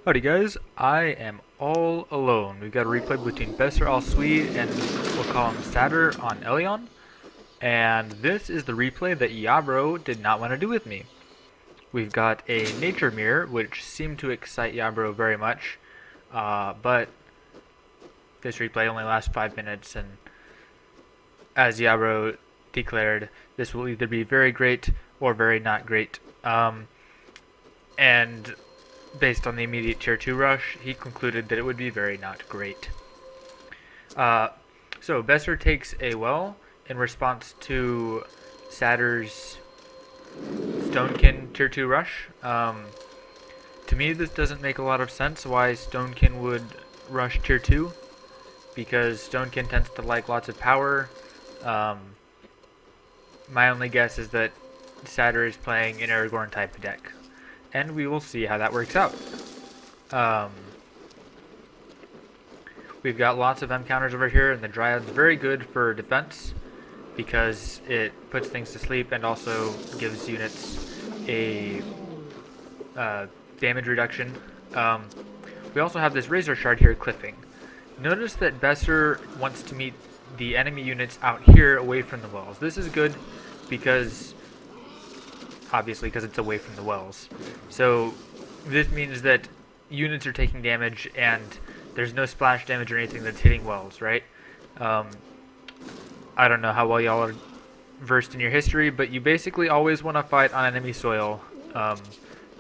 Howdy guys, I am all alone. We've got a replay between besserALSwie and we'll call him Sadr on Elyon. And this is the replay that YaBro0 did not want to do with me. We've got a nature mirror, which seemed to excite YaBro0 very much. But this replay only lasts 5 minutes, and as YaBro0 declared, this will either be very great or very not great. And based on the immediate tier 2 rush, he concluded that it would be very not great. So Besser takes a well in response to Sadr's Stonekin tier 2 rush. To me, this doesn't make a lot of sense why Stonekin would rush tier 2, because Stonekin tends to like lots of power. My only guess is that Sadr is playing an Aragorn type deck, and we will see how that works out. We've got lots of M counters over here, and the Dryad's very good for defense because it puts things to sleep and also gives units a damage reduction. We also have this Razor Shard here cliffing. Notice that Besser wants to meet the enemy units out here away from the wells. This is good because obviously because it's away from the wells. So this means that units are taking damage and there's no splash damage or anything that's hitting wells, right? I don't know how well y'all are versed in your history, but you basically always want to fight on enemy soil.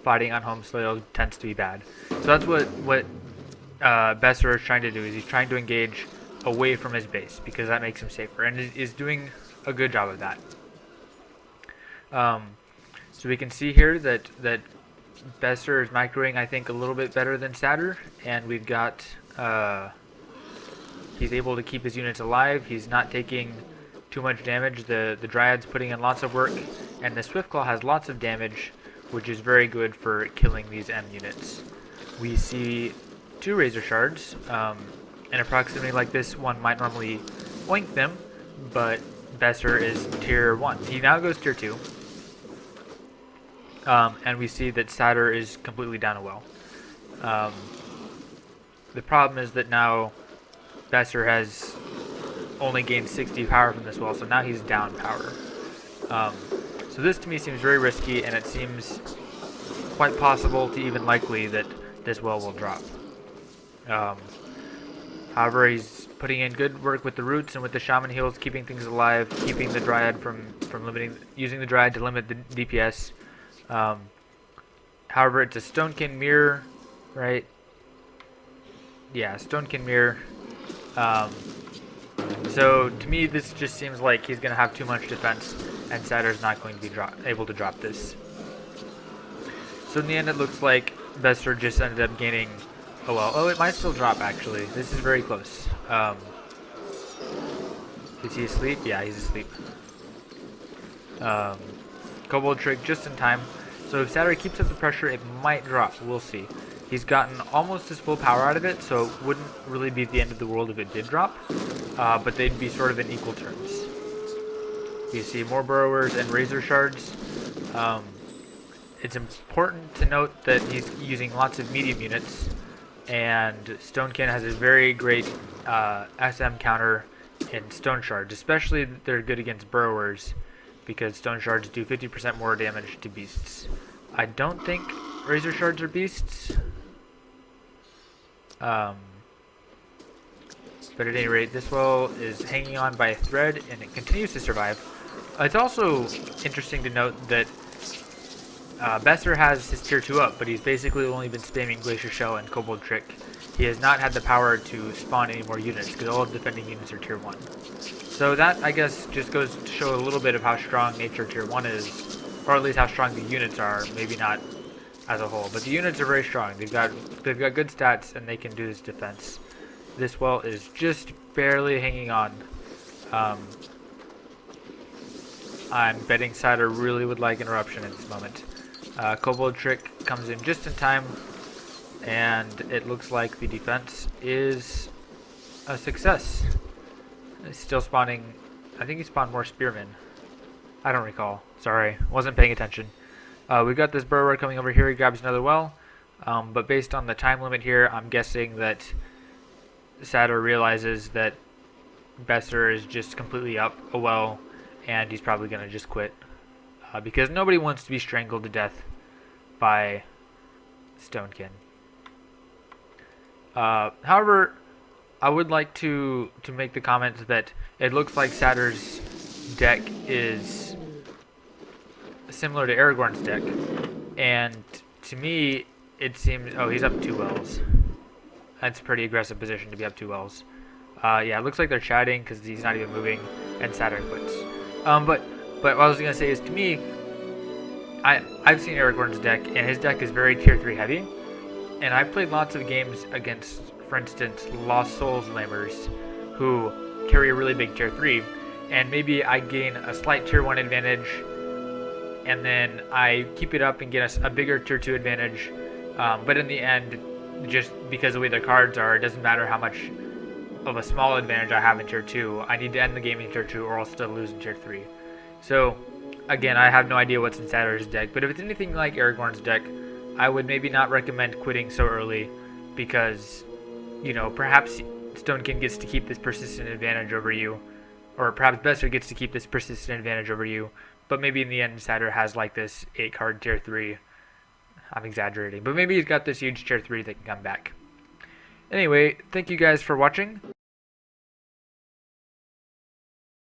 Fighting on home soil tends to be bad. So that's what Besser is trying to do, is he's trying to engage away from his base because that makes him safer, and is doing a good job of that. So we can see here that Besser is microing, I think, a little bit better than Sadr, and we've got he's able to keep his units alive. He's not taking too much damage. The Dryad's putting in lots of work, and the Swiftclaw has lots of damage, which is very good for killing these M units. We see 2 Razor Shards. In a proximity like this, one might normally oink them, but Besser is tier 1. He now goes tier 2. And we see that Sadr is completely down a well. The problem is that now Besser has only gained 60 power from this well, so now he's down power. So this to me seems very risky, and it seems quite possible to even likely that this well will drop. However, he's putting in good work with the roots and with the shaman heals, keeping things alive, keeping the Dryad from using the Dryad to limit the DPS. However, it's a Stonekin mirror, right? Yeah, Stonekin mirror. So to me, this just seems like he's going to have too much defense, and Sadr's not going to be able to drop this. So in the end, it looks like Besser just ended up gaining a well. Oh, it might still drop, actually. This is very close. Is he asleep? Yeah, he's asleep. Kobold Trick just in time. So if Sadr keeps up the pressure, it might drop. We'll see. He's gotten almost his full power out of it, so it wouldn't really be the end of the world if it did drop. But they'd be sort of in equal terms. You see more Burrowers and Razor Shards. It's important to note that he's using lots of medium units, and Stonekin has a very great SM counter in Stone Shards, especially they're good against Burrowers, because Stone Shards do 50% more damage to beasts. I don't think Razor Shards are beasts. But at any rate, this well is hanging on by a thread, and it continues to survive. It's also interesting to note that Besser has his tier 2 up, but he's basically only been spamming Glacier Shell and Kobold Trick. He has not had the power to spawn any more units, because all of the defending units are tier 1. So that, I guess, just goes to show a little bit of how strong nature tier 1 is, or at least how strong the units are, maybe not as a whole. But the units are very strong. They've got good stats, and they can do this defense. This well is just barely hanging on. I'm betting Sadr really would like interruption at this moment. Kobold Trick comes in just in time, and it looks like the defense is a success. It's still spawning. I think he spawned more spearmen. I don't recall. Sorry, wasn't paying attention. We've got this burrower coming over here. He grabs another well. But based on the time limit here, I'm guessing that Satter realizes that Besser is just completely up a well, and he's probably going to just quit. Because nobody wants to be strangled to death by Stonekin. However, I would like to make the comment that it looks like Satter's deck is similar to Aragorn's deck, and to me it seems... oh, he's up 2 wells. That's a pretty aggressive position to be up 2 wells. Yeah, it looks like they're chatting because he's not even moving, and Satter quits. But what I was gonna say is, to me, I've seen Aragorn's deck, and his deck is very tier 3 heavy, and I've played lots of games against, for instance, Lost Souls lamers who carry a really big tier 3, and maybe I gain a slight tier 1 advantage, and then I keep it up and get a bigger tier 2 advantage, but in the end, just because of the way their cards are, it doesn't matter how much of a small advantage I have in tier 2, I need to end the game in tier 2 or I'll still lose in tier 3. So, again, I have no idea what's in Satter's deck, but if it's anything like Aragorn's deck, I would maybe not recommend quitting so early, because, you know, perhaps Stonekin gets to keep this persistent advantage over you, or perhaps Besser gets to keep this persistent advantage over you, but maybe in the end Satter has like this 8-card tier 3. I'm exaggerating, but maybe he's got this huge tier 3 that can come back. Anyway, thank you guys for watching.